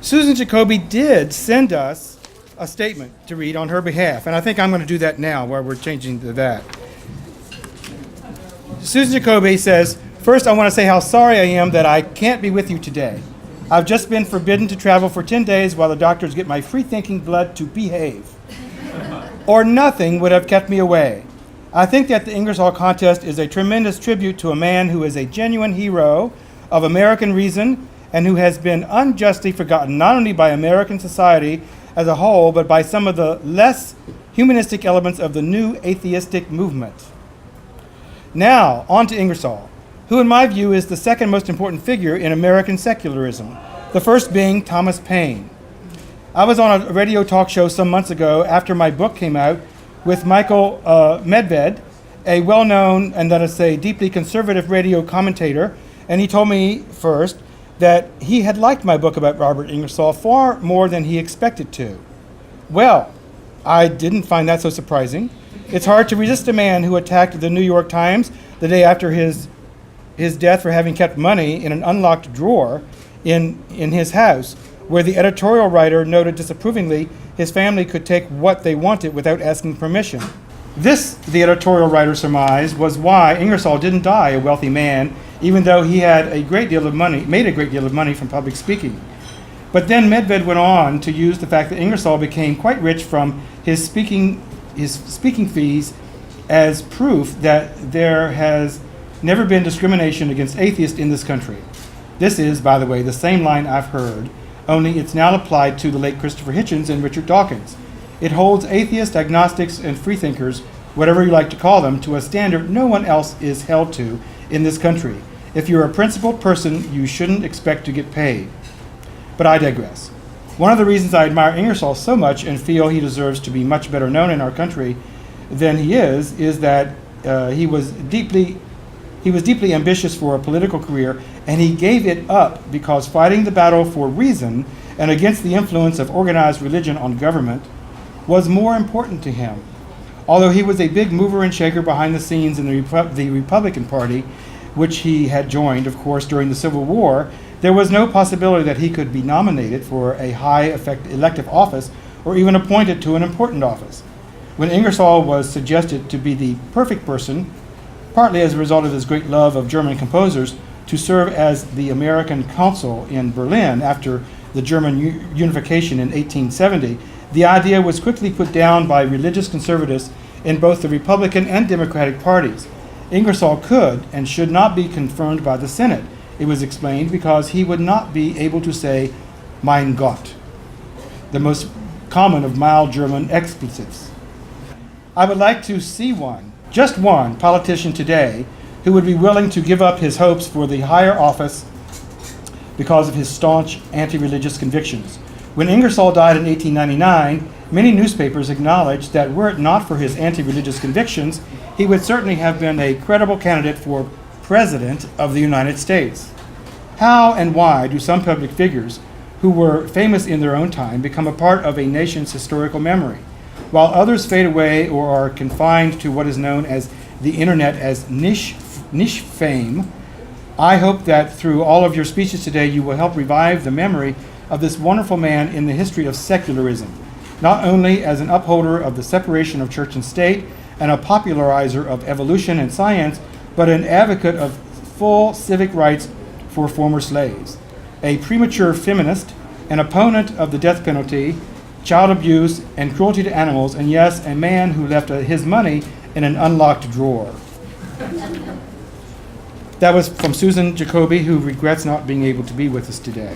Susan Jacoby did send us a statement to read on her behalf, and I think I'm going to do that now while we're changing to that. Susan Jacoby says, "First, I want to say how sorry I am that I can't be with you today. I've just been forbidden to travel for 10 days while the doctors get my free-thinking blood to behave. Or nothing would have kept me away. I think that the Ingersoll Contest is a tremendous tribute to a man who is a genuine hero of American reason and who has been unjustly forgotten not only by American society as a whole, but by some of the less humanistic elements of the new atheistic movement." Now, on to Ingersoll, who in my view is the second most important figure in American secularism, the first being Thomas Paine. I was on a radio talk show some months ago after my book came out with Michael Medved, a well-known and let us say deeply conservative radio commentator, and he told me first that he had liked my book about Robert Ingersoll far more than he expected to. Well, I didn't find that so surprising. It's hard to resist a man who attacked the New York Times the day after his death for having kept money in an unlocked drawer in his house, where the editorial writer noted disapprovingly his family could take what they wanted without asking permission. This, the editorial writer surmised, was why Ingersoll didn't die a wealthy man, even though he had made a great deal of money from public speaking. But then Medved went on to use the fact that Ingersoll became quite rich from his speaking fees as proof that there has never been discrimination against atheists in this country. This is, by the way, the same line I've heard, only it's now applied to the late Christopher Hitchens and Richard Dawkins. It holds atheists, agnostics, and freethinkers, whatever you like to call them, to a standard no one else is held to in this country. If you're a principled person, you shouldn't expect to get paid. But I digress. One of the reasons I admire Ingersoll so much and feel he deserves to be much better known in our country than he is that he was deeply ambitious for a political career, and he gave it up because fighting the battle for reason and against the influence of organized religion on government was more important to him. Although he was a big mover and shaker behind the scenes in the Republican Party, which he had joined, of course, during the Civil War, there was no possibility that he could be nominated for a high elective office or even appointed to an important office. When Ingersoll was suggested to be the perfect person, partly as a result of his great love of German composers, to serve as the American consul in Berlin after the German unification in 1870, the idea was quickly put down by religious conservatives in both the Republican and Democratic parties. Ingersoll could and should not be confirmed by the Senate, it was explained, because he would not be able to say "Mein Gott," the most common of mild German expletives. I would like to see just one politician today who would be willing to give up his hopes for the higher office because of his staunch anti-religious convictions. When Ingersoll died in 1899, many newspapers acknowledged that were it not for his anti-religious convictions, he would certainly have been a credible candidate for President of the United States. How and why do some public figures who were famous in their own time become a part of a nation's historical memory, while others fade away or are confined to what is known as the internet as niche fame? I hope that through all of your speeches today, you will help revive the memory of this wonderful man in the history of secularism, not only as an upholder of the separation of church and state and a popularizer of evolution and science, but an advocate of full civic rights for former slaves, a premature feminist, an opponent of the death penalty, child abuse, and cruelty to animals, and yes, a man who left his money in an unlocked drawer. That was from Susan Jacoby, who regrets not being able to be with us today.